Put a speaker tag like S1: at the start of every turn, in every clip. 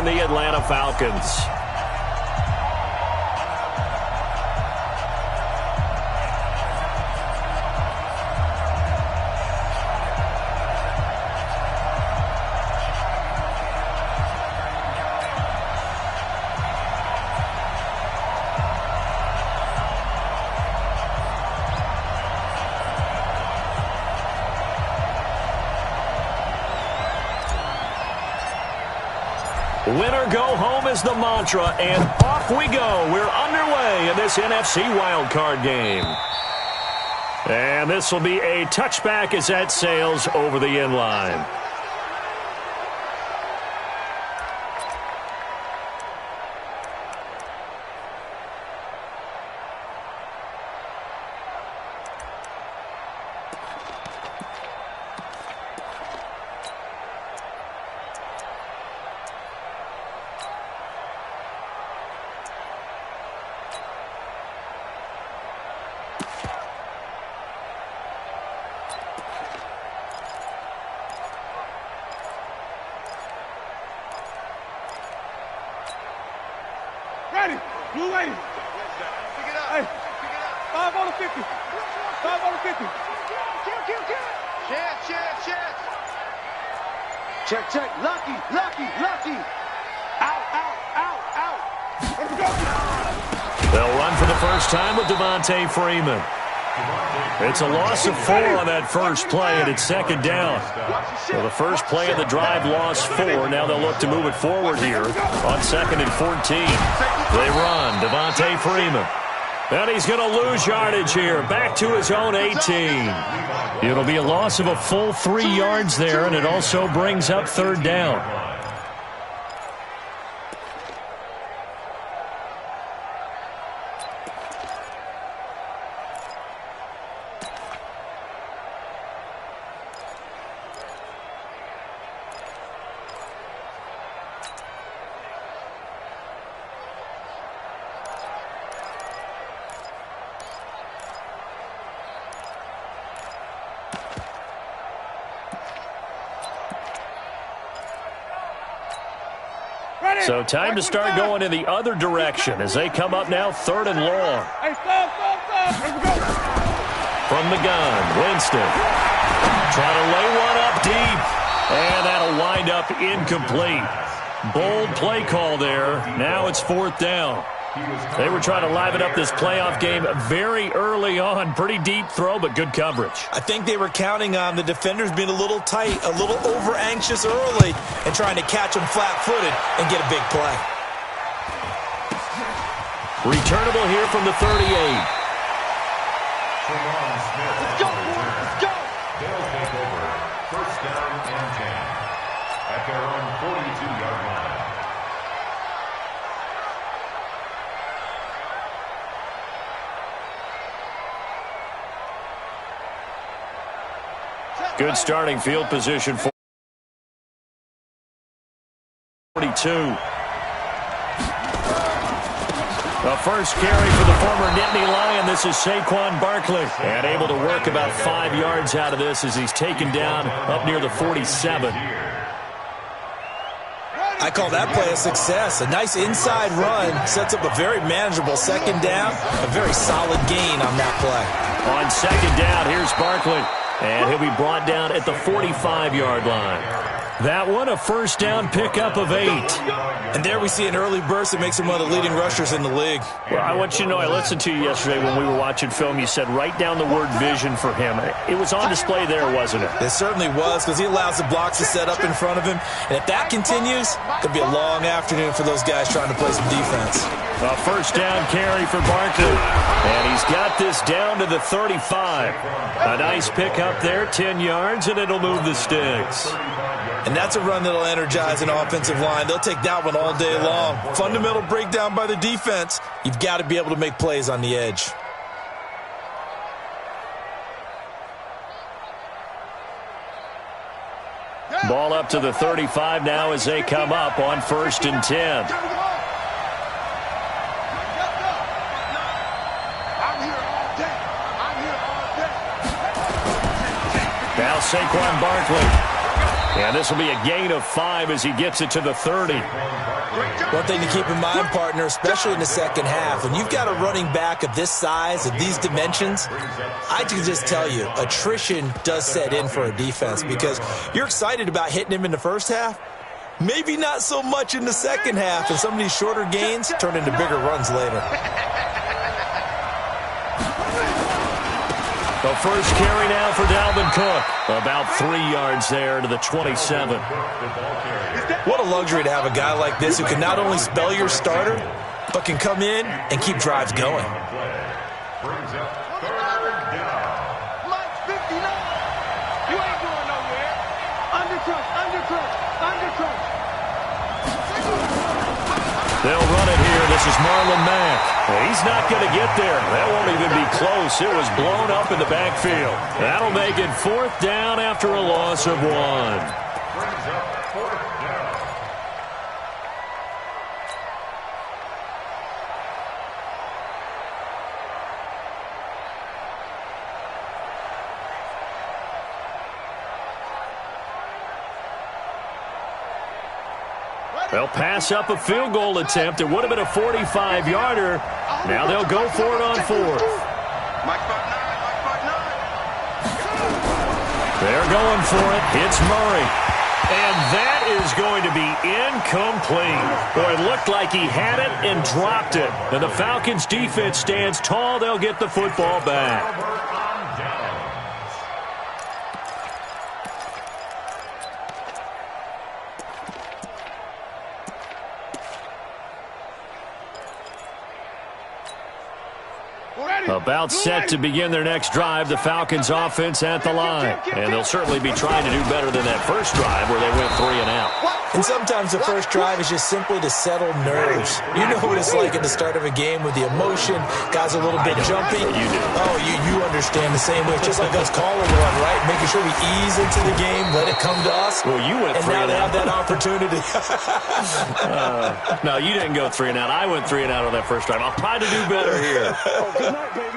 S1: and the Atlanta Falcons. Winner go home is the mantra, and off we go. We're underway in this NFC wildcard game. And this will be a touchback as that sails over the end line.
S2: Ready, blue lady. Pick it up. Hey, 5 on the 50. 5 on the 50. Kill. Chance. Check. Lucky. Out. Let's go.
S1: They'll run for the first time with Devontae Freeman. It's a loss of 4 on that first play, and it's second down. So the first play of the drive lost 4. Now they'll look to move it forward here on 2nd and 14. They run. Devontae Freeman. And he's going to lose yardage here. Back to his own 18. It'll be a loss of a full 3 yards there, and it also brings up third down. So time to start going in the other direction as they come up now 3rd and long.
S2: Hey, stop.
S1: From the gun, Winston. Trying to lay one up deep. And that'll wind up incomplete. Bold play call there. Now it's 4th down. They were trying to liven up this playoff game very early on. Pretty deep throw, but good coverage.
S3: I think they were counting on the defenders being a little tight, a little over-anxious early, and trying to catch them flat-footed and get a big play.
S1: Returnable here from the 38.
S2: Let's go.
S4: They'll take over 1st down and 10 at their own 42-yard line.
S1: Good starting field position for 42. The first carry for the former Nittany Lion. This is Saquon Barkley. And able to work about 5 yards out of this as he's taken down up near the 47.
S3: I call that play a success. A nice inside run sets up a very manageable 2nd down. A very solid gain on that play.
S1: On 2nd down, here's Barkley. And he'll be brought down at the 45-yard line. That one, a 1st down pickup of 8.
S3: And there we see an early burst that makes him one of the leading rushers in the league.
S1: Well, I want you to know, I listened to you yesterday when we were watching film. You said write down the word vision for him. It was on display there, wasn't it?
S3: It certainly was, because he allows the blocks to set up in front of him. And if that continues, it'll be a long afternoon for those guys trying to play some defense.
S1: A 1st down carry for Barkley. And he's got this down to the 35. A nice pickup there, 10 yards, and it'll move the sticks.
S3: And that's a run that'll energize an offensive line. They'll take that one all day long. Fundamental breakdown by the defense. You've got to be able to make plays on the edge.
S1: Ball up to the 35 now as they come up on 1st and 10. Now Saquon Barkley. And this will be a gain of 5 as he gets it to the 30.
S3: One thing to keep in mind, partner, especially in the second half, when you've got a running back of this size, of these dimensions, I can just tell you, attrition does set in for a defense because you're excited about hitting him in the first half. Maybe not so much in the second half, and some of these shorter gains turn into bigger runs later.
S1: The first carry now for Dalvin Cook. About 3 yards there to the 27.
S3: What a luxury to have a guy like this who can not only spell your starter, but can come in and keep drives going.
S4: Brings up third down.
S2: Mike 59. You ain't going nowhere. Undercrush, undercrush, undercrush.
S1: They'll run it here. This is Marlon Mack. He's not going to get there. That won't even be close. It was blown up in the backfield. That'll make it 4th down after a loss of 1.
S4: Brings up 4th down.
S1: They'll pass up a field goal attempt. It would have been a 45-yarder. Now they'll go for it on 4th.
S2: Mike 59, Mike 59.
S1: They're going for it. It's Murray. And that is going to be incomplete. Boy, it looked like he had it and dropped it. And the Falcons' defense stands tall. They'll get the football back.
S4: On downs.
S1: About set to begin their next drive, the Falcons offense at the line. And they'll certainly be trying to do better than that first drive where they went 3 and out.
S3: And sometimes the first drive is just simply to settle nerves. You know what it's like at the start of a game with the emotion. Guys are a little bit jumpy.
S1: You do.
S3: Oh, you understand the same way. It's just like us calling one, right? Making sure we ease into the game, let it come to us.
S1: Well, you went
S3: and
S1: 3
S3: now
S1: and
S3: they
S1: out.
S3: have that opportunity.
S1: No, you didn't go 3 and out. I went 3 and out on that first drive. I'll try to do better here.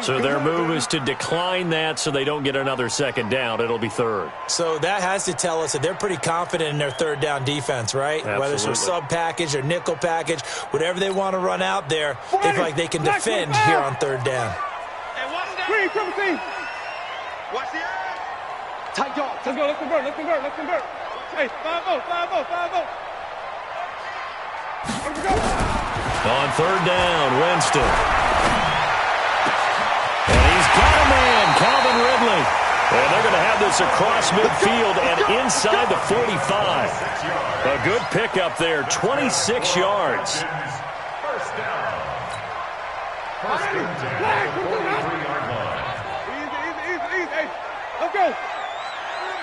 S1: So their move is to decline that so they don't get another second down. It'll be 3rd.
S3: So that has to tell us that they're pretty confident in their third down defense, right?
S1: Absolutely.
S3: Whether it's a sub package or nickel package, whatever they want to run out there, they feel like they can defend here on 3rd down.
S2: Green, triple team. Watch the eye. Tight jaw. Let's go, let's convert, let's convert, let's convert. Hey, 5-0, 5-0, 5-0. Let's go.
S1: On 3rd down, Winston. And he's got a man, Calvin Ridley. And they're going to have this across midfield and inside the 45. A good pickup there, 26 yards.
S4: First down. First and 10, 43-yard line.
S2: Easy. Hey, let's go.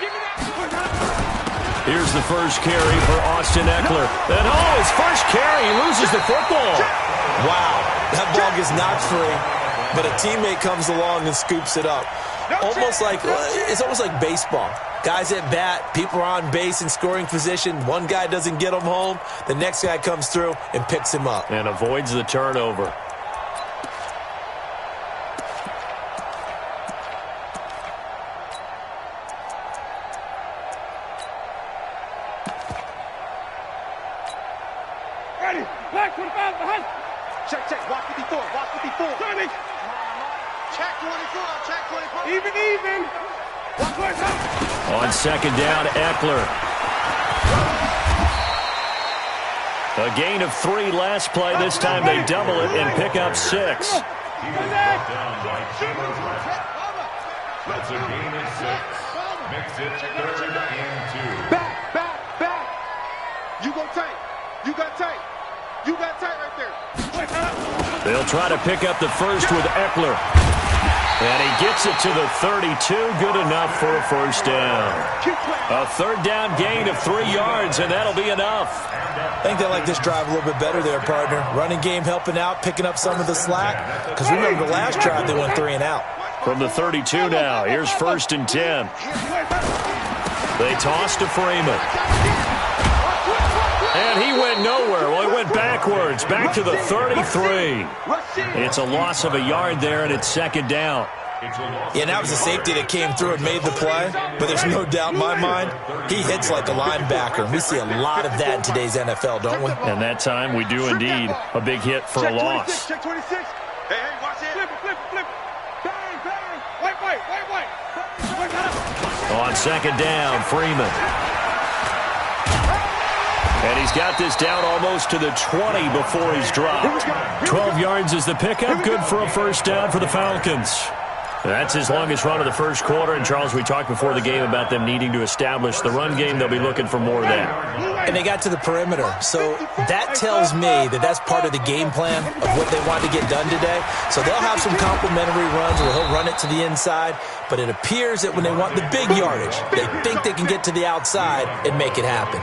S2: Give me that.
S1: Here's the first carry for Austin Eckler. And his first carry, he loses the football.
S3: Wow, that ball gets knocked free, but a teammate comes along and scoops it up. It's almost like baseball. Guys at bat, people are on base in scoring position. One guy doesn't get him home. The next guy comes through and picks him up.
S1: And avoids the turnover.
S2: Ready. Black 25 behind. Check. Walk 54. Walk 54. Johnny. Check 24. Check 24. Even. Walk 25.
S1: On 2nd down, Eckler. A gain of 3 last play. This time they double it and pick up 6.
S4: He was brought down by Chambers. That's a gain of 6. Makes it 3rd and 2.
S2: Back. You go tight. You got tight. You got tight right there.
S1: They'll try to pick up the first with Eckler. And he gets it to the 32. Good enough for a first down. A 3rd down gain of 3 yards, and that'll be enough.
S3: I think they like this drive a little bit better there, partner. Running game helping out, picking up some of the slack. Because remember, the last drive they went 3 and out.
S1: From the 32 now, here's 1st and 10. They toss to Freeman. And he went nowhere. Well, he went backwards, back to the 33. It's a loss of a yard there, and it's 2nd down.
S3: Yeah, and that was a safety that came through and made the play, but there's no doubt in my mind, he hits like a linebacker. We see a lot of that in today's NFL, don't we?
S1: And that time, we do indeed. A big hit for a loss.
S2: Check 26. Hey, watch it. Flip it. Bang. Wait.
S1: On second down, Freeman. And he's got this down almost to the 20 before he's dropped. 12 yards is the pickup. Good for a first down for the Falcons. That's his longest run of the first quarter. And, Charles, we talked before the game about them needing to establish the run game. They'll be looking for more of that.
S3: And they got to the perimeter. So that tells me that that's part of the game plan of what they want to get done today. So they'll have some complimentary runs where he'll run it to the inside. But it appears that when they want the big yardage, they think they can get to the outside and make it happen.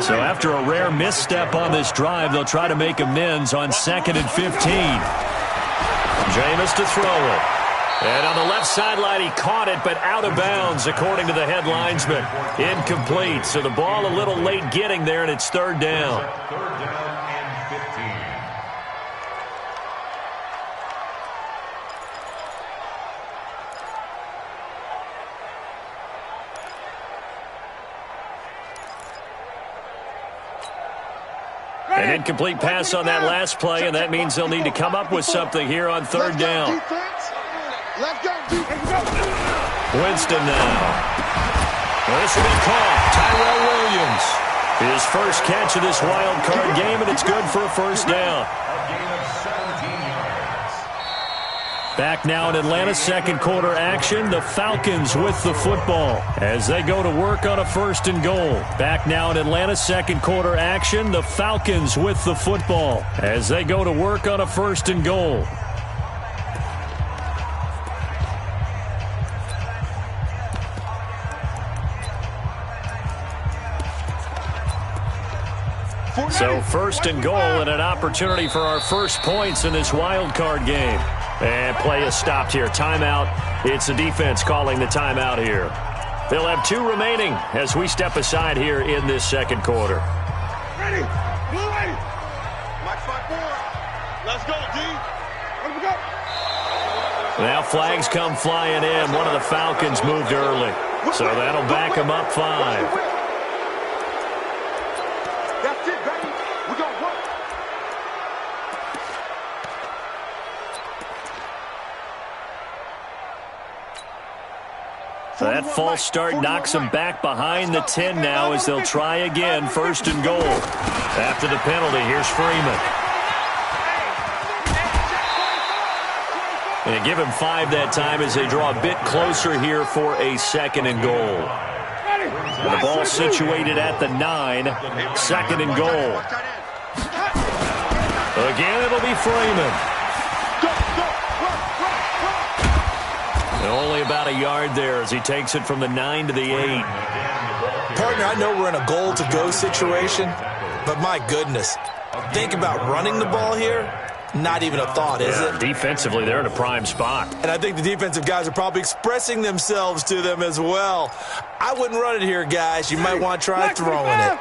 S1: So after a rare misstep on this drive, they'll try to make amends on 2nd and 15. Jameis to throw it. And on the left sideline, he caught it, but out of bounds, according to the head linesman. Incomplete. So the ball a little late getting there, and it's third down.
S4: Third down and 15.
S1: An incomplete pass on that last play, and that means they'll need to come up with something here on third down. Winston now. Well, this will be caught. Tyrell Williams. His first catch of this wild card game, and it's good for a first down. Back now in Atlanta, second quarter action. The Falcons with the football as they go to work on a first and goal. Back now in Atlanta, second quarter action. The Falcons with the football as they go to work on a first and goal. So first and goal and an opportunity for our first points in this wild card game. And play is stopped here. Timeout. It's the defense calling the timeout here. They'll have 2 remaining as we step aside here in this second quarter.
S2: Ready. Mike 5-4. Let's go, D. Let me go.
S1: Now flags come flying in. One of the Falcons moved early. So that'll back them up 5.
S2: That's it, baby. We got work.
S1: So that false start knocks them back behind the 10 now as they'll try again, first and goal. After the penalty, here's Freeman. And give him 5 that time as they draw a bit closer here for a second and goal. And the ball situated at the 9, second and goal. Again, it'll be Freeman. And only about a yard there as he takes it from the 9 to the 8.
S3: Partner, I know we're in a goal-to-go situation, but my goodness, think about running the ball here. Not even a thought, is it?
S1: Defensively, they're in a prime spot.
S3: And I think the defensive guys are probably expressing themselves to them as well. I wouldn't run it here, guys. You might want to try throwing it.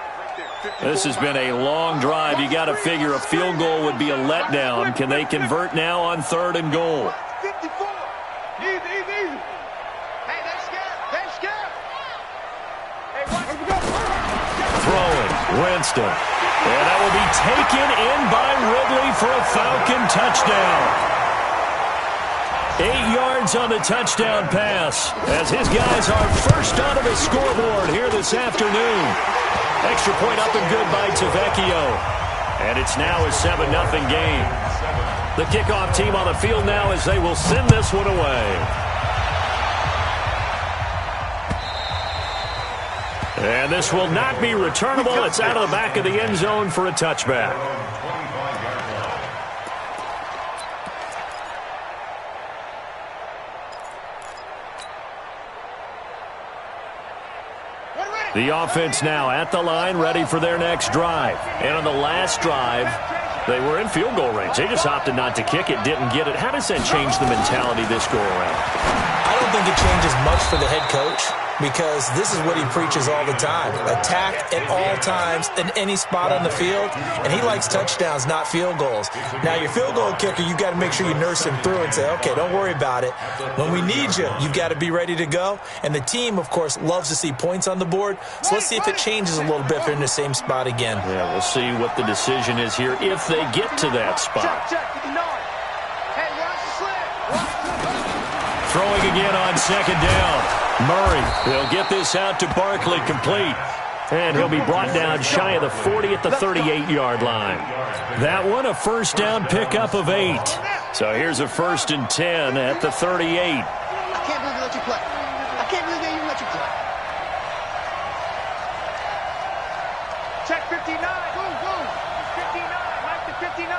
S1: This has been a long drive. You got to figure a field goal would be a letdown. Can they convert now on third and goal?
S2: 54. Easy. Hey, they're scared. Hey, watch me go.
S1: Throwing, Winston. And that will be taken in by Ridley for a Falcon touchdown. 8 yards on the touchdown pass as his guys are first onto the scoreboard here this afternoon. Extra point up and good by Tavecchio. And it's now a 7-0 game. The kickoff team on the field now as they will send this one away. And this will not be returnable. It's out of the back of the end zone for a touchback. The offense now at the line, ready for their next drive. And on the last drive, they were in field goal range. They just opted not to kick it, didn't get it. How does that change the mentality this go around?
S3: I don't don't think it changes much for the head coach because this is what he preaches all the time. Attack at all times in any spot on the field, and he likes touchdowns, not field goals. Now, your field goal kicker, you've got to make sure you nurse him through and say, okay, don't worry about it. When we need you, you've got to be ready to go. And the team, of course, loves to see points on the board, so let's see if it changes a little bit if they're in the same spot again.
S1: Yeah, we'll see what the decision is here if they get to that spot. Throwing again on second down. Murray, he'll get this out to Barkley, complete. And he'll be brought down shy of the 40 at the 38-yard line. That one, a first down pickup of 8. So here's a 1st and 10 at the 38.
S2: I can't believe they let you play. I can't believe they even let you play. Check 59. Boom, boom. 59. Mike to 59.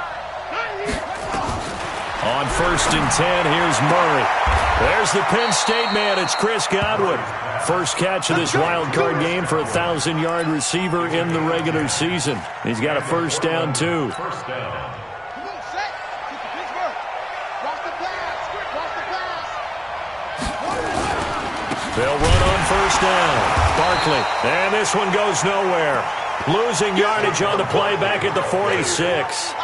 S1: On 1st and 10, here's Murray. There's the Penn State man. It's Chris Godwin. First catch of this wild card game for a 1,000-yard receiver in the regular season. He's got a first down, too.
S2: First down. Come on, set. Pittsburgh. Cross the pass. Cross the pass.
S1: They'll run on first down. Barkley. And this one goes nowhere. Losing yardage on the play back at the 46.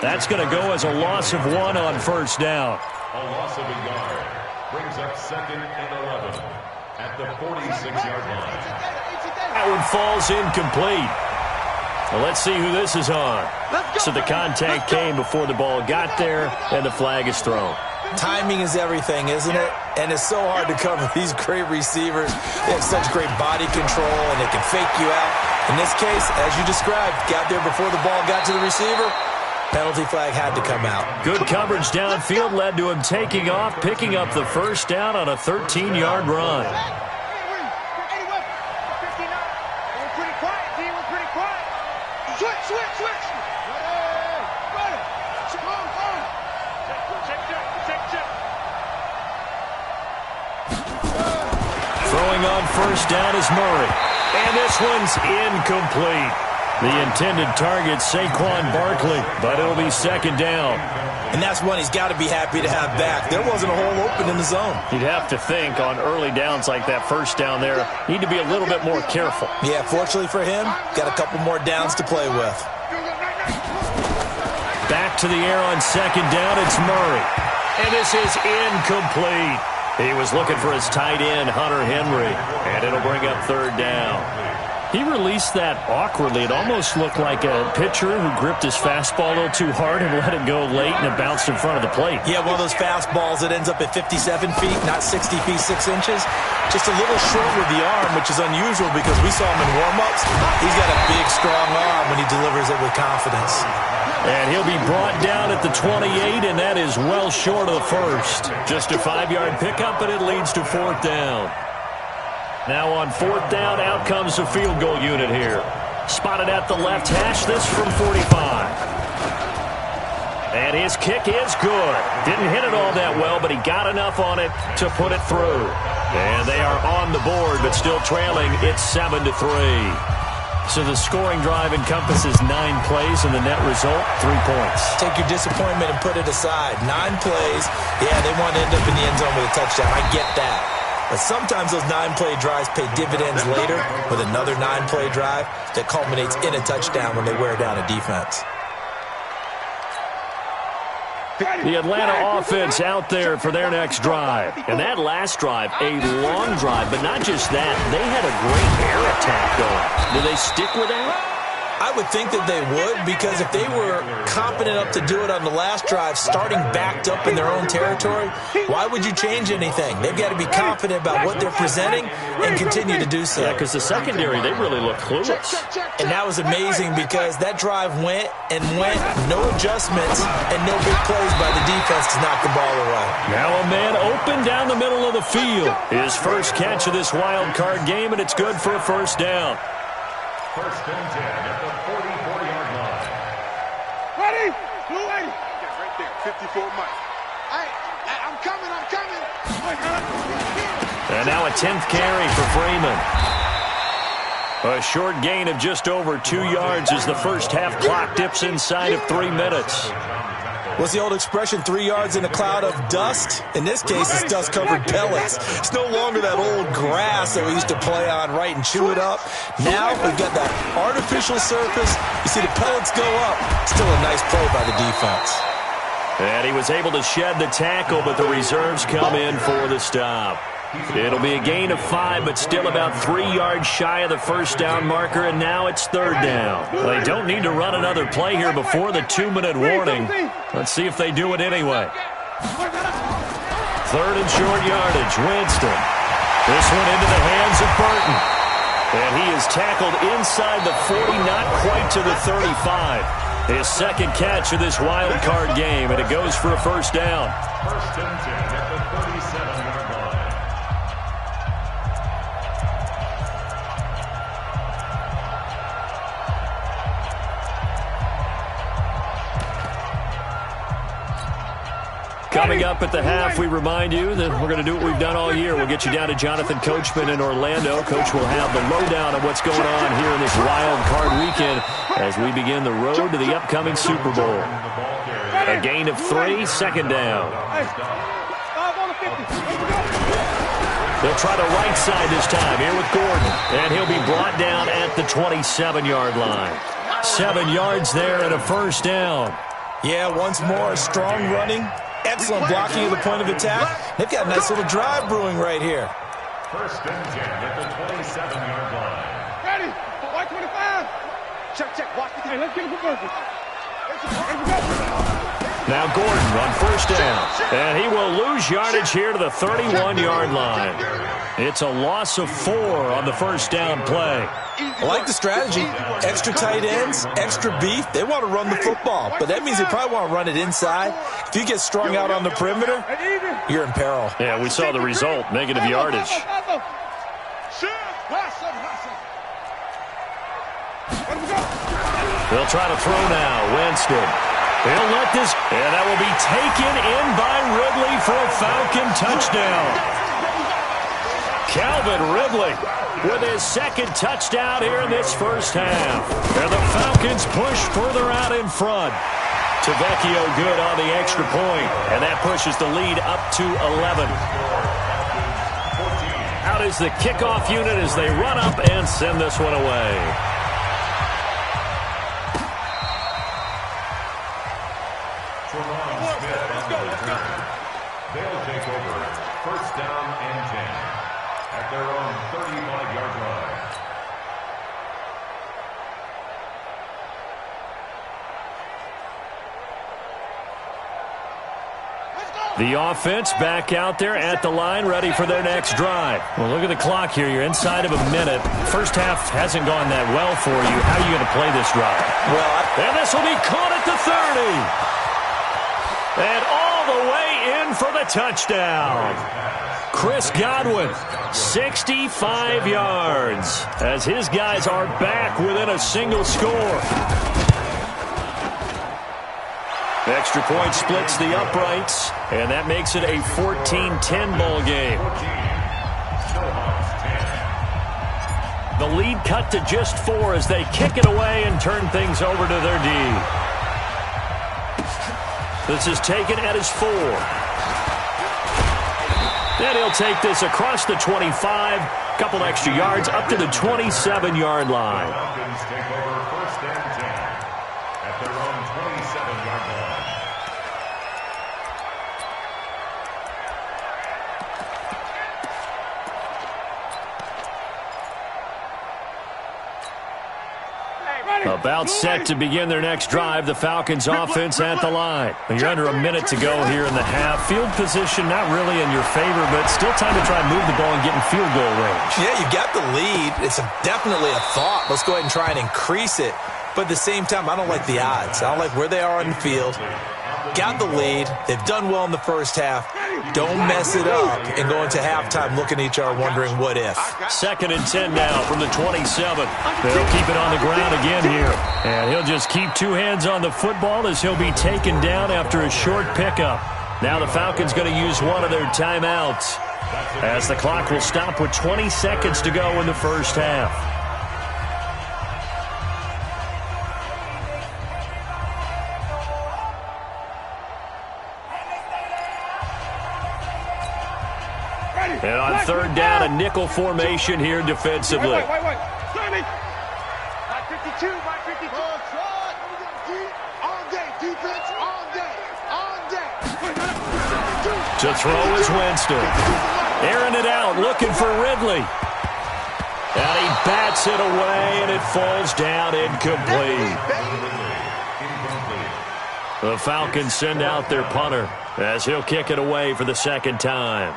S1: That's going to go as a loss of 1 on first down.
S4: A loss of a yard brings up 2nd and 11 at the 46-yard line.
S1: That one falls incomplete. Well, let's see who this is on. So the contact came before the ball got there, and the flag is thrown.
S3: Timing is everything, isn't it? And it's so hard to cover these great receivers. They have such great body control, and they can fake you out. In this case, as you described, got there before the ball got to the receiver. Penalty flag had to come out.
S1: Good coverage downfield led to him taking off, picking up the first down on a 13-yard run. Throwing on first down is Murray. And this one's incomplete. The intended target, Saquon Barkley, but it'll be second down.
S3: And that's one he's got to be happy to have back. There wasn't a hole open in the zone.
S1: You'd have to think on early downs like that first down there, need to be a little bit more careful.
S3: Yeah, fortunately for him, got a couple more downs to play with.
S1: Back to the air on second down, it's Murray. And this is incomplete. He was looking for his tight end, Hunter Henry, and it'll bring up third down. He released that awkwardly. It almost looked like a pitcher who gripped his fastball a little too hard and let it go late, and it bounced in front of the plate.
S3: Yeah, one of those fastballs that ends up at 57 feet, not 60 feet, 6 inches. Just a little short with the arm, which is unusual because we saw him in warm-ups. He's got a big, strong arm when he delivers it with confidence.
S1: And he'll be brought down at the 28, and that is well short of the first. Just a 5-yard pickup, and it leads to fourth down. Now on fourth down, out comes the field goal unit here. Spotted at the left hash, this from 45. And his kick is good. Didn't hit it all that well, but he got enough on it to put it through. And they are on the board, but still trailing. It's 7-3. So the scoring drive encompasses 9 plays, and the net result, 3 points.
S3: Take your disappointment and put it aside. 9 plays. Yeah, they want to end up in the end zone with a touchdown. I get that. But sometimes those 9-play drives pay dividends later with another 9-play drive that culminates in a touchdown when they wear down a defense.
S1: The Atlanta offense out there for their next drive. And that last drive, a long drive, but not just that. They had a great air attack going. Do they stick with that?
S3: I would think that they would, because if they were competent enough to do it on the last drive, starting backed up in their own territory, why would you change anything? They've got to be confident about what they're presenting and continue to do so.
S1: Yeah, because the secondary, they really look clueless.
S3: And that was amazing because that drive went and went, no adjustments, and no big plays by the defense to knock the ball away.
S1: Now a man open down the middle of the field. His first catch of this wild card game, and it's good for a first down.
S4: First and 10 at the 44-yard line.
S2: Ready? Blue lady. Yeah, right there. 54 Mike. I'm coming.
S1: And now a 10th carry for Freeman. A short gain of just over 2 yards as the first half clock dips inside of 3 minutes.
S3: What's the old expression, 3 yards in a cloud of dust? In this case, it's dust-covered pellets. It's no longer that old grass that we used to play on, right, and chew it up. Now we've got that artificial surface. You see the pellets go up. Still a nice play by the defense.
S1: And he was able to shed the tackle, but the reserves come in for the stop. It'll be a gain of 5, but still about 3 yards shy of the first down marker, and now it's third down. They don't need to run another play here before the 2-minute warning. Let's see if they do it anyway. Third and short yardage, Winston. This one into the hands of Burton. And he is tackled inside the 40, not quite to the 35. His second catch of this wild card game, and it goes for a first down.
S4: First and 10 at the 37-yard line.
S1: Coming up at the half, we remind you that we're going to do what we've done all year. We'll get you down to Jonathan Coachman in Orlando. Coach will have the lowdown of what's going on here in this wild card weekend as we begin the road to the upcoming Super Bowl. A gain of 3, second down. They'll try the right side this time here with Gordon, and he'll be brought down at the 27-yard line. 7 yards there and a first down.
S3: Yeah, once more, strong running. Excellent blocking at the point of attack. They've got a nice little drive brewing right here.
S4: First and 10 at the 27-yard line.
S2: Ready? White 25. Check. Watch the game. Let's get him for purpose.
S1: Now Gordon on first down. And he will lose yardage here to the 31-yard line. It's a loss of 4 on the first down play.
S3: I like the strategy. Extra tight ends, extra beef. They want to run the football, but that means they probably want to run it inside. If you get strung out on the perimeter, you're in peril.
S1: Yeah, we saw the result, negative yardage. They'll try to throw now. Winston. He'll let this, and that will be taken in by Ridley for a Falcon touchdown. Calvin Ridley with his second touchdown here in this first half. And the Falcons push further out in front. Tavecchio good on the extra point, and that pushes the lead up to 11. Out is the kickoff unit as they run up and send this one away.
S4: They'll take over first down and 10 at their own 35-yard line.
S1: The offense back out there at the line, ready for their next drive. Well, look at the clock here. You're inside of a minute. First half hasn't gone that well for you. How are you going to play this drive?
S3: Well,
S1: and this will be caught at the 30. And all the way in for the touchdown. Chris Godwin, 65 yards, as his guys are back within a single score. Extra point splits the uprights, and that makes it a 14-10 ball game. The lead cut to just 4 as they kick it away and turn things over to their D. This is taken at his 4. Then he'll take this across the 25, couple extra yards up to the 27-yard line.
S4: Falcons take over first and 10 at their own 27-yard line.
S1: About set to begin their next drive, the Falcons offense at the line. You're under a minute to go here in the half. Field position not really in your favor, but still time to try and move the ball and get in field goal range.
S3: yeah, you got the lead. It's definitely a thought. Let's go ahead and try and increase it. But at the same time, I don't like the odds. I don't like where they are on the field. Got the lead. They've done well in the first half. Don't mess it up and go into halftime looking at each other wondering what if.
S1: Second and 10 now from the 27. They'll keep it on the ground again here. And he'll just keep 2 hands on the football as he'll be taken down after a short pickup. Now the Falcons going to use one of their timeouts as the clock will stop with 20 seconds to go in the first half. And on third down, a nickel formation here defensively.
S2: Wait. Sammy. 52, 52. All day, defense, all day.
S1: To throw is Winston. Airing it out, looking for Ridley. And he bats it away, and it falls down incomplete. The Falcons send out their punter as he'll kick it away for the second time.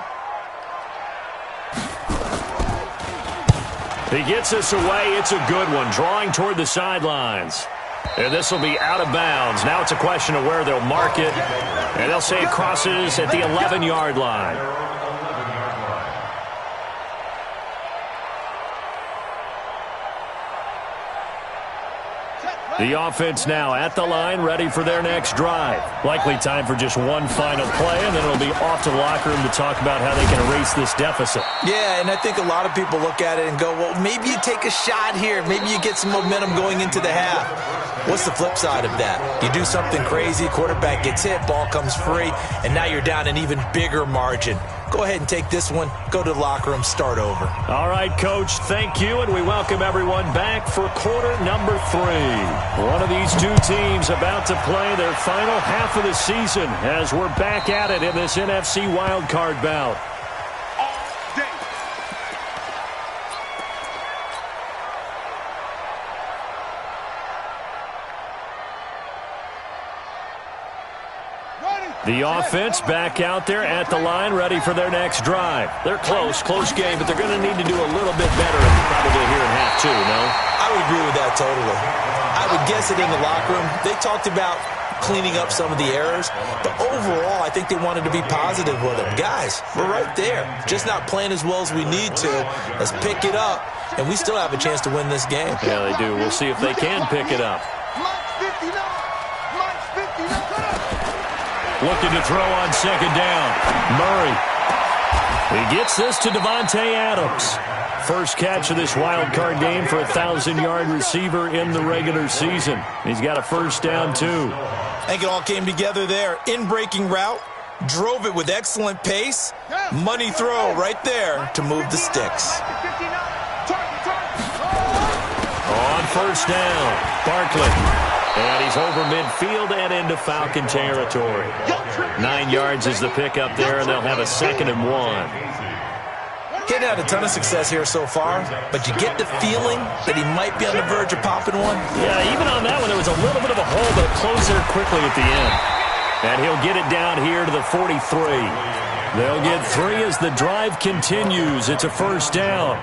S1: He gets this away. It's a good one, drawing toward the sidelines. And this will be out of bounds. Now it's a question of where they'll mark it. And they'll say it crosses at the 11-yard line. The offense now at the line, ready for their next drive. Likely time for just one final play, and then it'll be off to the locker room to talk about how they can erase this deficit.
S3: Yeah, and I think a lot of people look at it and go, well, maybe you take a shot here. Maybe you get some momentum going into the half. What's the flip side of that? You do something crazy, quarterback gets hit, ball comes free, and now you're down an even bigger margin. Go ahead and take this one, go to the locker room, start over.
S1: All right, Coach, thank you, and we welcome everyone back for quarter number 3. One of these two teams about to play their final half of the season as we're back at it in this NFC wildcard bout. The offense back out there at the line, ready for their next drive. They're close game, but they're going to need to do a little bit better probably here in half 2, no?
S3: I would agree with that totally. I would guess it in the locker room. They talked about cleaning up some of the errors, but overall, I think they wanted to be positive with them. Guys, we're right there. Just not playing as well as we need to. Let's pick it up, and we still have a chance to win this game.
S1: Yeah, they do. We'll see if they can pick it up. Looking to throw on second down. Murray. He gets this to Davante Adams. First catch of this wild card game for a 1,000-yard receiver in the regular season. He's got a first down, too.
S3: I think it all came together there. In-breaking route. Drove it with excellent pace. Money throw right there to move the sticks.
S1: On first down, Barkley. And he's over midfield and into Falcon territory. 9 yards is the pickup there, and they'll have a 2nd and 1.
S3: He's had a ton of success here so far, but you get the feeling that he might be on the verge of popping one.
S1: Yeah, even on that one, there was a little bit of a hole, but it closed there quickly at the end. And he'll get it down here to the 43. They'll get 3 as the drive continues. It's a first down.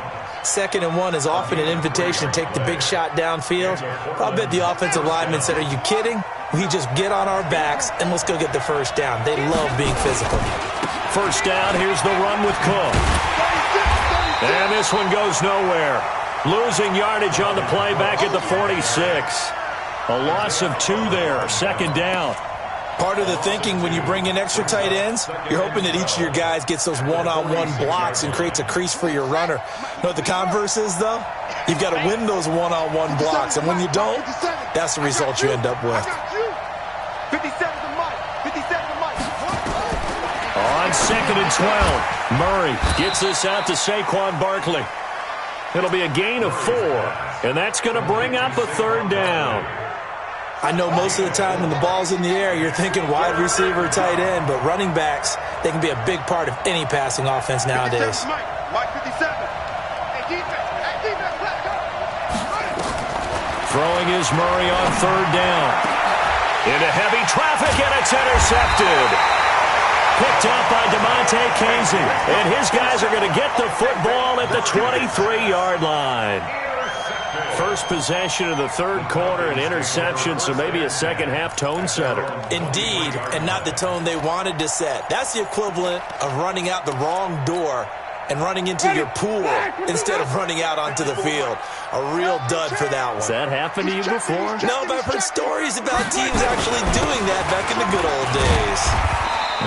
S3: 2nd and 1 is often an invitation to take the big shot downfield. I'll bet the offensive lineman said, are you kidding? We just get on our backs and let's go get the first down. They love being physical.
S1: First down, here's the run with Cook. And this one goes nowhere. Losing yardage on the play back at the 46. A loss of 2 there, 2nd down.
S3: Part of the thinking when you bring in extra tight ends, you're hoping that each of your guys gets those one-on-one blocks and creates a crease for your runner. You know what the converse is, though? You've got to win those one-on-one blocks, and when you don't, that's the result you end up with.
S1: On 2nd and 12, Murray gets this out to Saquon Barkley. It'll be a gain of 4, and that's going to bring up a 3rd down.
S3: I know most of the time when the ball's in the air, you're thinking wide receiver, tight end, but running backs, they can be a big part of any passing offense nowadays.
S1: Throwing is Murray on 3rd down. Into heavy traffic, and it's intercepted. Picked up by DeMonte Casey, and his guys are going to get the football at the 23-yard line. First possession of the 3rd quarter, an interception, so maybe a second-half tone setter.
S3: Indeed, and not the tone they wanted to set. That's the equivalent of running out the wrong door and running into your pool instead of running out onto the field. A real dud for that one.
S1: Has that happened to you before?
S3: No, but I've heard stories about teams actually doing that back in the good old days.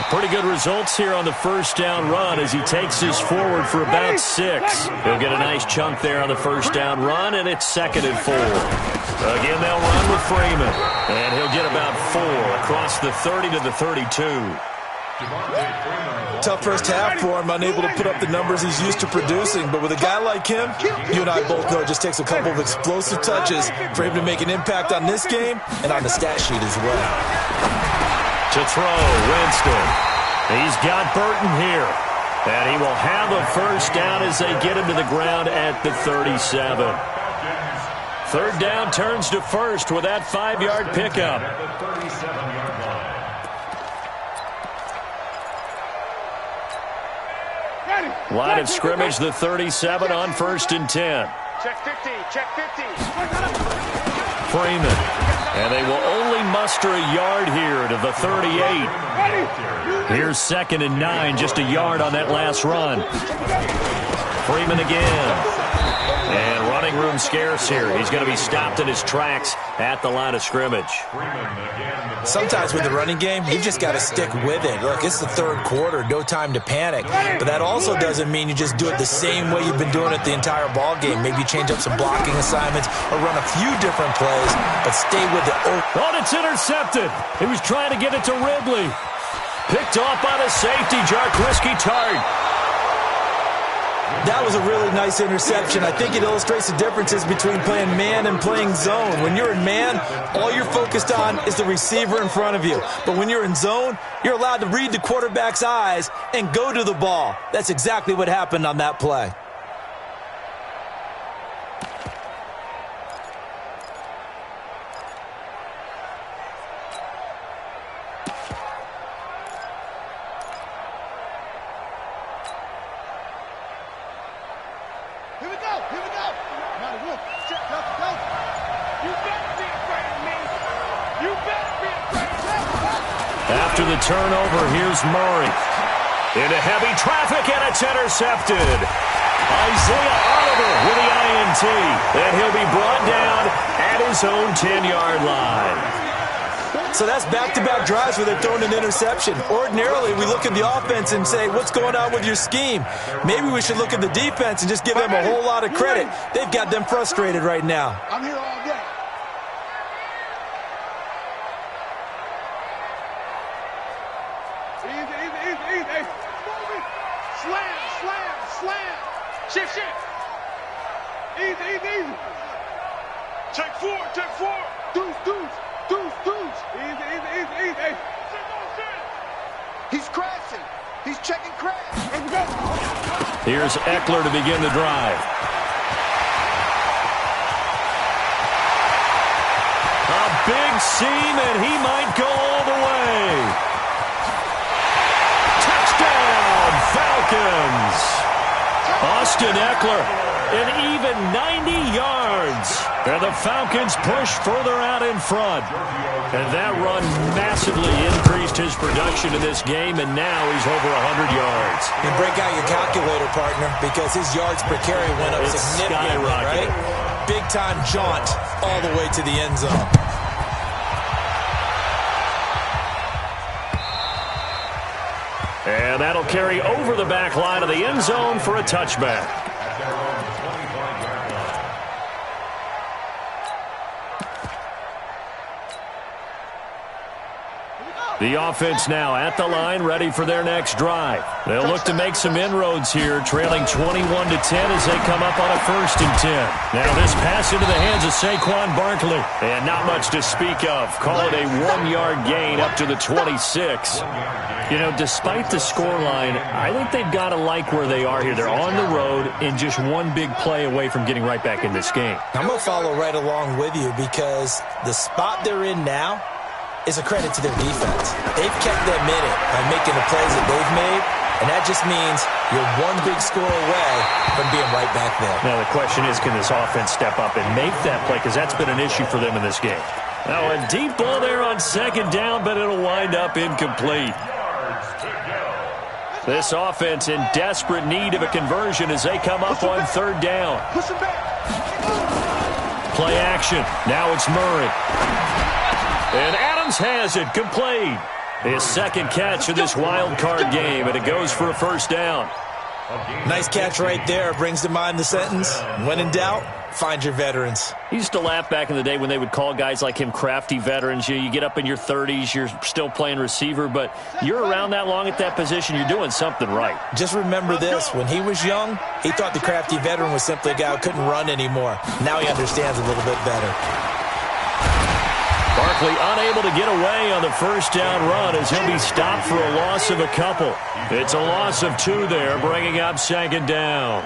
S1: Pretty good results here on the first down run as he takes this forward for about 6. He'll get a nice chunk there on the first down run, and it's 2nd and 4. Again, they'll run with Freeman, and he'll get about 4 across the 30 to the 32.
S3: Tough first half for him, unable to put up the numbers he's used to producing. But with a guy like him, you and I both know it just takes a couple of explosive touches for him to make an impact on this game and on the stat sheet as well.
S1: To throw, Winston. He's got Burton here. And he will have a first down as they get him to the ground at the 37. Third down turns to first with that 5-yard pickup. Line of scrimmage, the 37 on 1st and 10.
S2: Check 50, check 50.
S1: Freeman. And they will only muster a yard here to the 38. Here's 2nd and 9, just a yard on that last run. Freeman again. And running room scarce here. He's going to be stopped in his tracks at the line of scrimmage.
S3: Sometimes with the running game, you've just got to stick with it. Look, it's the third quarter, no time to panic. But that also doesn't mean you just do it the same way you've been doing it the entire ball game. Maybe change up some blocking assignments or run a few different plays, but stay with it.
S1: Oh, it's intercepted. He was trying to get it to Ridley. Picked off by the safety, Jarkrisky Tart.
S3: That was a really nice interception. I think it illustrates the differences between playing man and playing zone. When you're in man, all you're focused on is the receiver in front of you. But when you're in zone, you're allowed to read the quarterback's eyes and go to the ball. That's exactly what happened on that play.
S1: After the turnover, here's Murray. Into heavy traffic, and it's intercepted. Isaiah Oliver with the INT. And he'll be brought down at his own 10-yard line.
S3: So that's back-to-back drives where they're throwing an interception. Ordinarily, we look at the offense and say, what's going on with your scheme? Maybe we should look at the defense and just give them a whole lot of credit. They've got them frustrated right now.
S2: I'm here all day. Easy. Slam. Shift. Easy. Take four. Deuce. Easy. He's crashing. He's checking crash. Let's go.
S1: Here's Eckler to begin the drive. A big seam, and he might go all the way. Touchdown, Falcons. Austin Eckler, an even 90 yards. And the Falcons push further out in front. And that run massively increased his production in this game, and now he's over 100 yards.
S3: And break out your calculator, partner, because his yards per carry went up significantly, right? Big-time jaunt all the way to the end zone.
S1: And that'll carry over the back line of the end zone for a touchback. The offense now at the line, ready for their next drive. They'll look to make some inroads here, trailing 21-10 as they come up on a 1st and 10. Now this pass into the hands of Saquon Barkley. And not much to speak of. Call it a 1-yard gain up to the 26. You know, despite the scoreline, I think they've got to like where they are here. They're on the road and just one big play away from getting right back in this game.
S3: I'm going to follow right along with you because the spot they're in now is a credit to their defense. They've kept them in it by making the plays that they've made, and that just means you're one big score away from being right back there.
S1: Now the question is, can this offense step up and make that play? Because that's been an issue for them in this game. Now a deep ball there on 2nd down, but it'll wind up incomplete. This offense in desperate need of a conversion as they come up on 3rd down. Play action. Now it's Murray. And Adams has it, complete. His 2nd catch of this wild card game, and it goes for a 1st down.
S3: Nice catch right there. Brings to mind the sentence, when in doubt, find your veterans.
S1: He used to laugh back in the day when they would call guys like him crafty veterans. You get up in your 30s, you're still playing receiver, but you're around that long at that position, you're doing something right.
S3: Just remember this. When he was young, he thought the crafty veteran was simply a guy who couldn't run anymore. Now he understands a little bit better.
S1: Barkley unable to get away on the first down run as he'll be stopped for a loss of a couple. It's a loss of 2 there, bringing up second down.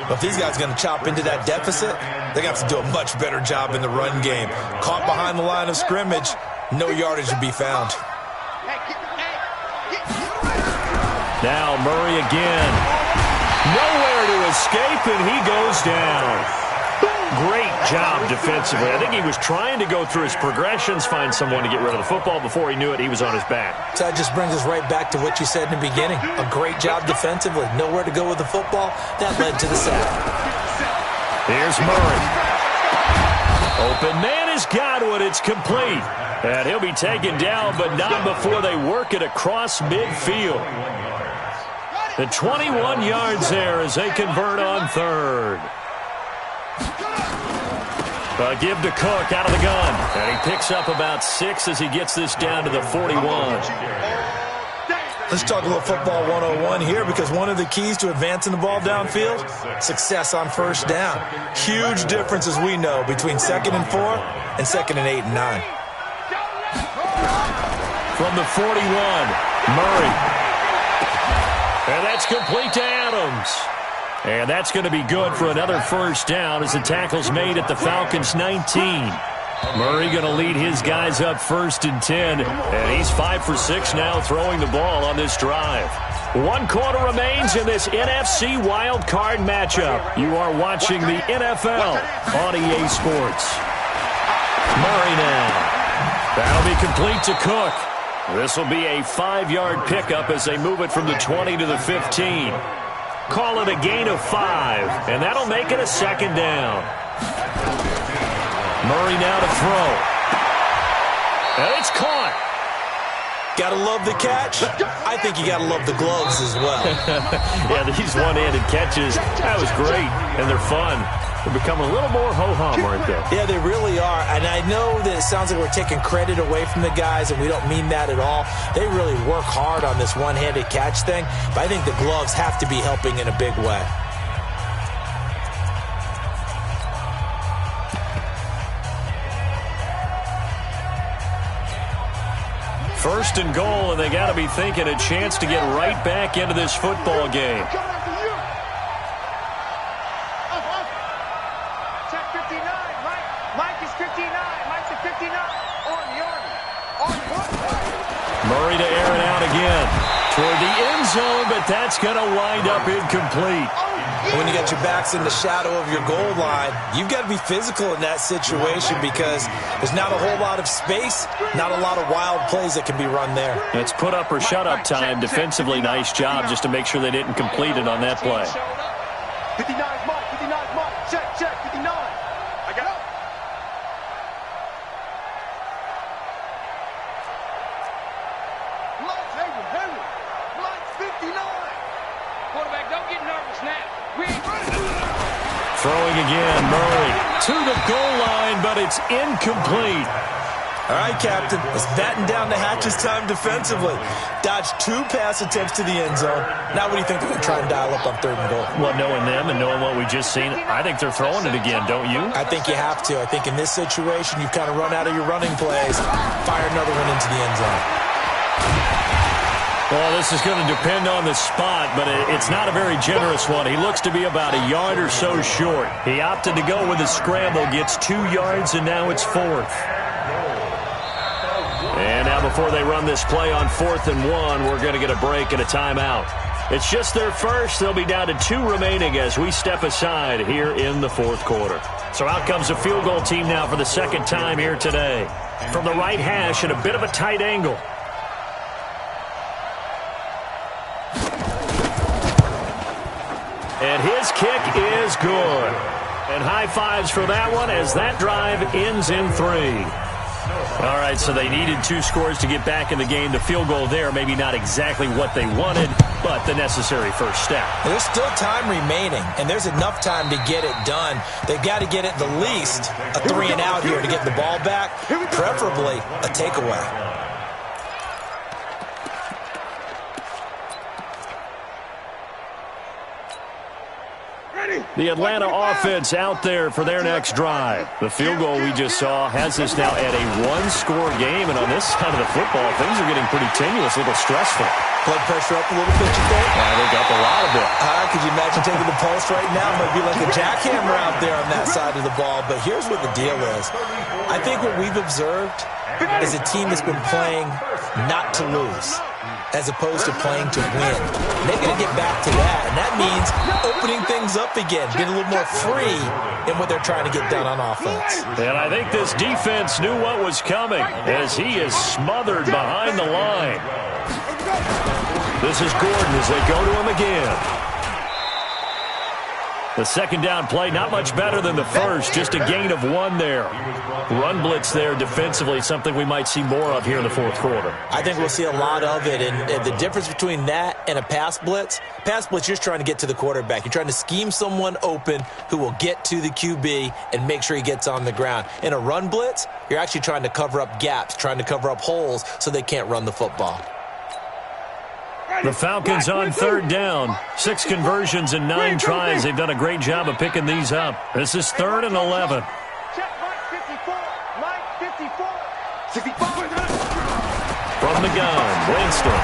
S3: Well, if these guys are going to chop into that deficit, they're going to have to do a much better job in the run game. Caught behind the line of scrimmage, no yardage to be found.
S1: Now Murray again. Nowhere to escape, and he goes down. Great job defensively. I think he was trying to go through his progressions, find someone to get rid of the football. Before he knew it, he was on his back.
S3: So that just brings us right back to what you said in the beginning. A great job defensively. Nowhere to go with the football. That led to the sack.
S1: Here's Murray. Open man has got one. It's complete. And he'll be taken down, but not before they work it across midfield. The 21 yards there as they convert on third. Give to Cook out of the gun. And he picks up about 6 as he gets this down to the 41.
S3: Let's talk a little football 101 here, because one of the keys to advancing the ball downfield, success on first down. Huge difference, as we know, between 2nd and 4 and 2nd and 8 and 9.
S1: From the 41, Murray. And that's complete to Adams. And that's going to be good for another first down as the tackle's made at the Falcons' 19. Murray going to lead his guys up 1st and 10. And he's 5 for 6 now throwing the ball on this drive. 1 quarter remains in this NFC wild card matchup. You are watching the NFL on EA Sports. Murray now. That'll be complete to Cook. This will be a 5-yard pickup as they move it from the 20 to the 15. Call it a gain of 5, and that'll make it a 2nd down. Murray now to throw. And it's caught.
S3: Gotta love the catch. I think you gotta love the gloves as well.
S1: Yeah, these one-handed catches, that was great, and they're fun. They're becoming a little more ho-hum right there.
S3: Yeah, they really are. And I know that it sounds like we're taking credit away from the guys, and we don't mean that at all. They really work hard on this one-handed catch thing, but I think the gloves have to be helping in a big way.
S1: First and goal, and they got to be thinking a chance to get right back into this football game. Murray to air it out again toward the end zone, but that's going to wind up incomplete.
S3: When you got your backs in the shadow of your goal line, you've got to be physical in that situation, because there's not a whole lot of space, not a lot of wild plays that can be run there.
S1: It's put up or shut up time. Defensively, nice job just to make sure they didn't complete it on that play.
S2: 59 mark, 59 mark, check, 59. I got it. Lights 59. Quarterback, don't get nervous now.
S1: Throwing again, Murray to the goal line, but it's incomplete.
S3: All right, Captain, it's batten down the hatches time defensively. Dodged 2 pass attempts to the end zone. Now what do you think they're going to try and dial up on 3rd and goal?
S1: Well, knowing them and knowing what we just seen, I think they're throwing it again, don't you?
S3: I think you have to. I think in this situation, you've kind of run out of your running plays. Fire another one into the end zone.
S1: Well, this is going to depend on the spot, but it's not a very generous one. He looks to be about a yard or so short. He opted to go with a scramble, gets 2 yards, and now it's 4th. And now before they run this play on 4th and 1, we're going to get a break and a timeout. It's just their first. They'll be down to 2 remaining as we step aside here in the 4th quarter. So out comes a field goal team now for the 2nd time here today. From the right hash at a bit of a tight angle. And his kick is good. And high fives for that one as that drive ends in 3. All right, so they needed 2 scores to get back in the game. The field goal there, maybe not exactly what they wanted, but the necessary first step.
S3: There's still time remaining, and there's enough time to get it done. They've got to get at the least a 3-and-out here to get the ball back, preferably a takeaway.
S1: The Atlanta offense out there for their next drive. The field goal we just saw has us now at a 1-score game, and on this side of the football, things are getting pretty tenuous, a little stressful.
S3: Blood pressure up a little bit, you think?
S1: I think up a lot of it.
S3: Could you imagine taking the pulse right now? It might be like a jackhammer out there on that side of the ball, but here's what the deal is. I think what we've observed is a team that's been playing not to lose, as opposed to playing to win. And they're going to get back to that, and that means opening things up again, getting a little more free in what they're trying to get done on offense.
S1: And I think this defense knew what was coming as he is smothered behind the line. This is Gordon as they go to him again. The second down play, not much better than the first, just a gain of 1 there. Run blitz there defensively, something we might see more of here in the fourth quarter.
S3: I think we'll see a lot of it, and the difference between that and a pass blitz, you're just trying to get to the quarterback. You're trying to scheme someone open who will get to the QB and make sure he gets on the ground. In a run blitz, you're actually trying to cover up gaps, trying to cover up holes so they can't run the football.
S1: The Falcons on 3rd down. 6 conversions and 9 tries. They've done a great job of picking these up. This is 3rd and 11. From the gun, Winston.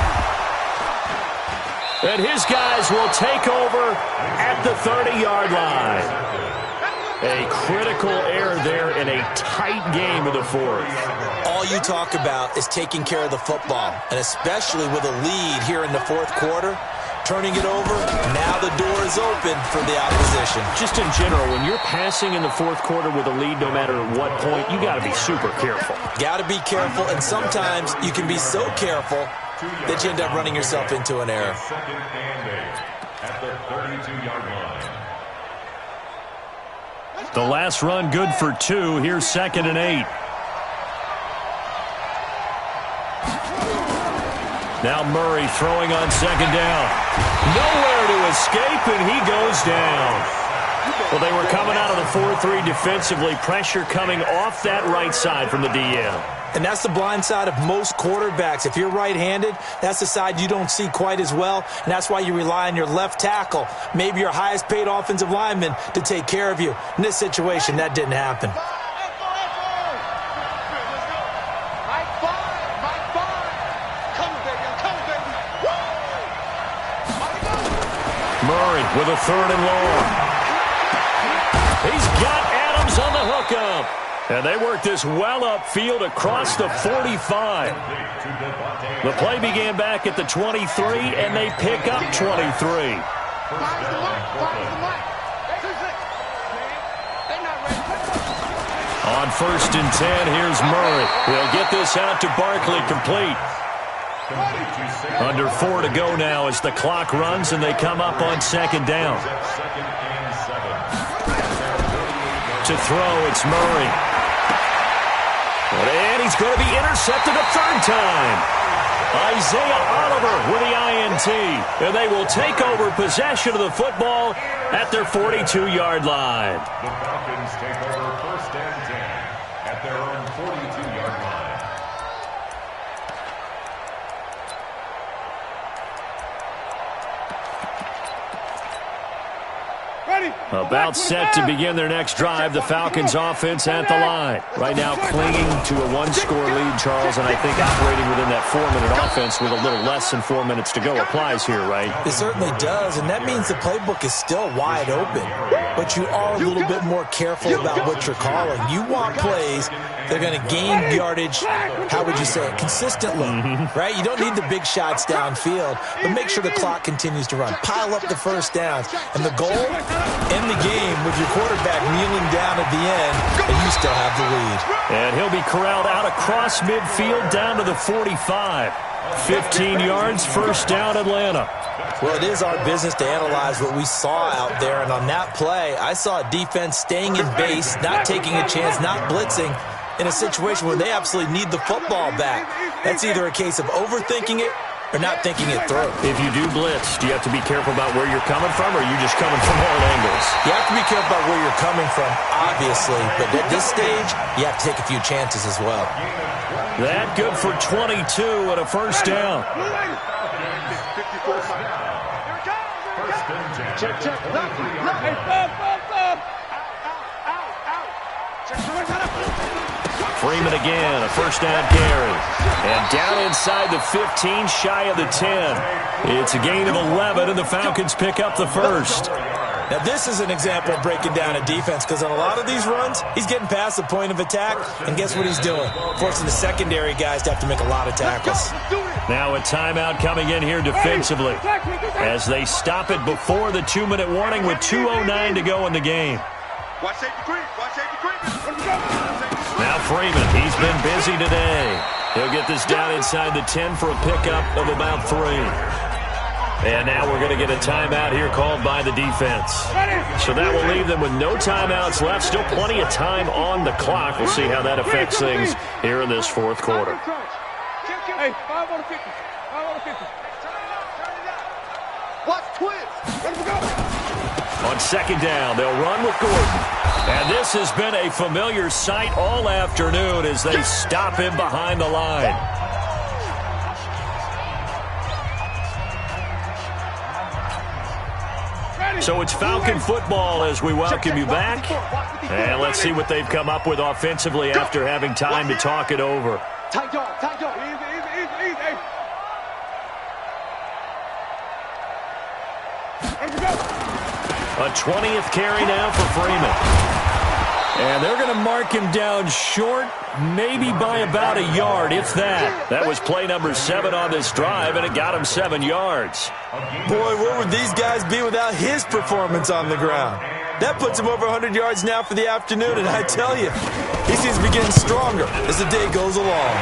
S1: And his guys will take over at the 30-yard line. A critical error there in a tight game of the fourth.
S3: All you talk about is taking care of the football, and especially with a lead here in the fourth quarter, turning it over, now the door is open for the opposition.
S1: Just in general, when you're passing in the fourth quarter with a lead, no matter what point, you got to be super careful.
S3: Got to be careful, and sometimes you can be so careful that you end up running yourself into an error.
S4: Second and 8 at the 32-yard line.
S1: The last run good for 2. Here's 2nd and 8. Now Murray throwing on 2nd down. Nowhere to escape, and he goes down. Well, they were coming out of the 4-3 defensively. Pressure coming off that right side from the DM.
S3: And that's the blind side of most quarterbacks. If you're right-handed, that's the side you don't see quite as well, and that's why you rely on your left tackle, maybe your highest-paid offensive lineman, to take care of you. In this situation, that didn't happen.
S1: Murray with a 3rd and long. He's got Adams on the hookup. And they work this well upfield across the 45. The play began back at the 23, and they pick up 23. On 1st and 10, here's Murray. He'll get this out to Barkley, complete. Under 4 to go now as the clock runs, and they come up on 2nd down. To throw, it's Murray. And he's going to be intercepted a 3rd time. Isaiah Oliver with the INT. And they will take over possession of the football at their 42-yard line.
S4: The Falcons take over 1st and 10 at their own 42-yard line.
S1: About set to begin their next drive, the Falcons offense at the line. Right now clinging to a 1-score lead, Charles, and I think operating within that 4-minute offense with a little less than 4 minutes to go applies here, right?
S3: It certainly does, and that means the playbook is still wide open. But you are a little bit more careful about what you're calling. You want plays that are going to gain yardage, how would you say it, consistently, right? You don't need the big shots downfield, but make sure the clock continues to run. Pile up the first downs, and the goal, end the game with your quarterback kneeling down at the end, and you still have the lead.
S1: And he'll be corralled out across midfield down to the 45. 15 yards, 1st down, Atlanta.
S3: Well, it is our business to analyze what we saw out there, and on that play, I saw a defense staying in base, not taking a chance, not blitzing, in a situation where they absolutely need the football back. That's either a case of overthinking it or not thinking it through.
S1: If you do blitz, do you have to be careful about where you're coming from, or are you just coming from all angles?
S3: You have to be careful about where you're coming from, obviously, but at this stage, you have to take a few chances as well.
S1: That good for 22 and a first down.
S2: Check.
S1: Freeman again, a first down carry. And down inside the 15, shy of the 10. It's a gain of 11, and the Falcons pick up the first.
S3: Now, this is an example of breaking down a defense, because on a lot of these runs, he's getting past the point of attack, and guess what he's doing? Forcing the secondary guys to have to make a lot of tackles.
S1: Now a timeout coming in here defensively as they stop it before the 2-minute warning with 2:09 to go in the game. Now Freeman, he's been busy today. He'll get this down inside the 10 for a pickup of about 3. And now we're going to get a timeout here called by the defense. So that will leave them with no timeouts left. Still plenty of time on the clock. We'll see how that affects things here in this fourth quarter.
S2: Hey, 5 on the 50. 5 on the 50. Watch twins.
S1: On second down, they'll run with Gordon. And this has been a familiar sight all afternoon as they stop him behind the line. So it's Falcon football as we welcome you back. And let's see what they've come up with offensively after having time to talk it over.
S2: Tight dog. Easy.
S1: A 20th carry now for Freeman. And they're going to mark him down short, maybe by about a yard, if that. That was play number 7 on this drive, and it got him 7 yards.
S3: Boy, where would these guys be without his performance on the ground? That puts him over 100 yards now for the afternoon, and I tell you, he seems to be getting stronger as the day goes along.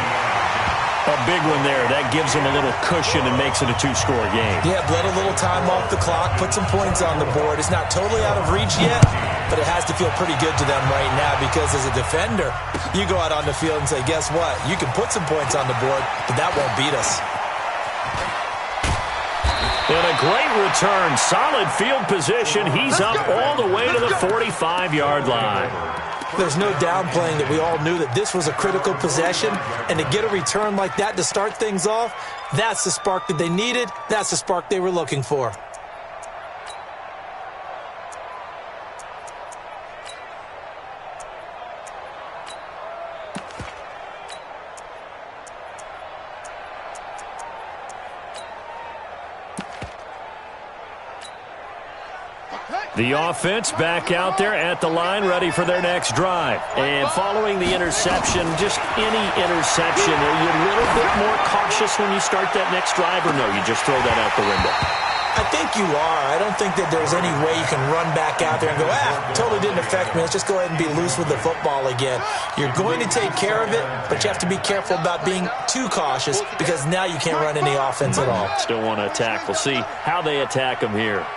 S1: A big one there. That gives him a little cushion and makes it a 2-score game.
S3: Yeah, bled a little time off the clock, put some points on the board. It's not totally out of reach yet, but it has to feel pretty good to them right now because as a defender, you go out on the field and say, guess what? You can put some points on the board, but that won't beat us.
S1: And a great return. Solid field position. He's up all the way to the 45-yard line.
S3: There's no downplaying that we all knew that this was a critical possession, and to get a return like that to start things off, that's the spark that they needed. That's the spark they were looking for.
S1: The offense back out there at the line, ready for their next drive. And following the interception, just any interception, are you a little bit more cautious when you start that next drive, or no, you just throw that out the window?
S3: I think you are. I don't think that there's any way you can run back out there and go, totally didn't affect me. Let's just go ahead and be loose with the football again. You're going to take care of it, but you have to be careful about being too cautious because now you can't run any offense at all.
S1: Still want to attack. We'll see how they attack him here.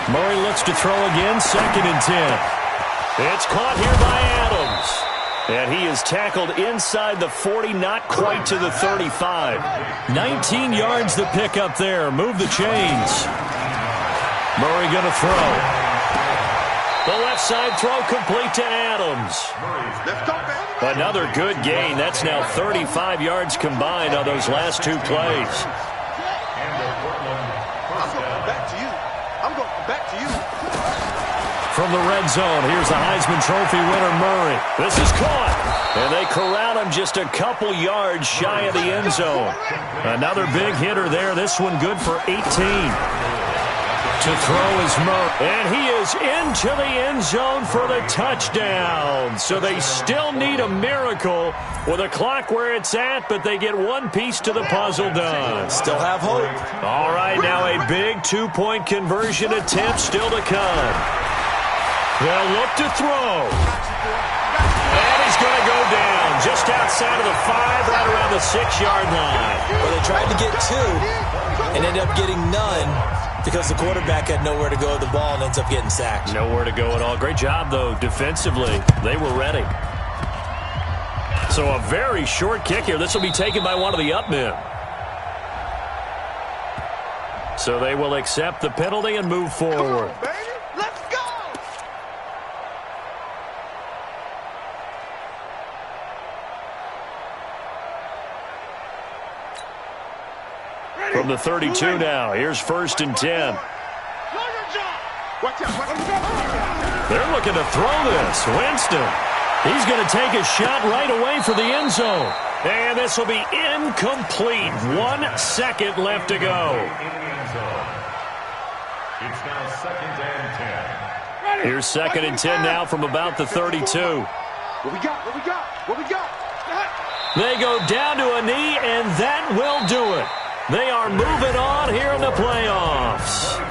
S1: Murray looks to throw again, 2nd and 10. It's caught here by Adams. And he is tackled inside the 40, not quite to the 35. 19 yards the pick up there. Move the chains. Murray going to throw. The left side throw complete to Adams. Another good gain. That's now 35 yards combined on those last 2 plays. From the red zone, here's the Heisman Trophy winner, Murray. This is caught, and they corral him just a couple yards shy of the end zone. Another big hitter there, this one good for 18. To throw is Murray, and he is into the end zone for the touchdown. So they still need a miracle with a clock where it's at, but they get one piece to the puzzle done.
S3: Still have hope.
S1: All right, now a big 2-point conversion attempt still to come. They'll look to throw. And he's going to go down just outside of the 5, right around the 6-yard line.
S3: Well, they tried to get 2 and ended up getting none because the quarterback had nowhere to go with the ball and ends up getting sacked.
S1: Nowhere to go at all. Great job, though, defensively. They were ready. So a very short kick here. This will be taken by one of the up men. So they will accept the penalty and move forward.
S2: Come on, baby. Let's go!
S1: From the 32 now, here's 1st and 10.
S2: Watch out.
S1: They're looking to throw this. Winston. He's going to take a shot right away for the end zone. And this will be incomplete. 1 second left to go.
S4: It's now 2nd and 10.
S1: Here's 2nd and 10 now from about the 32.
S2: What we got? What we got? What we got?
S1: They go down to a knee, and that will do it. They are moving on here in the playoffs.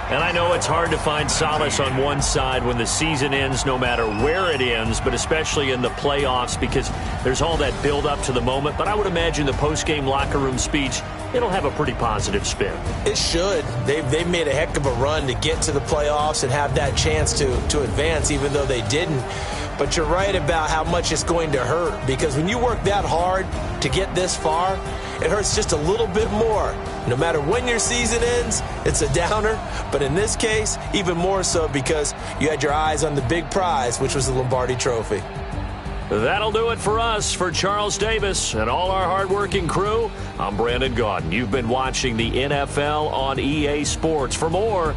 S1: And I know it's hard to find solace on one side when the season ends, no matter where it ends, but especially in the playoffs because there's all that build-up to the moment. But I would imagine the post-game locker room speech, it'll have a pretty positive spin.
S3: It should. They've made a heck of a run to get to the playoffs and have that chance to advance, even though they didn't. But you're right about how much it's going to hurt because when you work that hard to get this far, it hurts just a little bit more. No matter when your season ends, it's a downer. But in this case, even more so because you had your eyes on the big prize, which was the Lombardi Trophy.
S1: That'll do it for us. For Charles Davis and all our hardworking crew, I'm Brandon Gaudin. You've been watching the NFL on EA Sports. For more,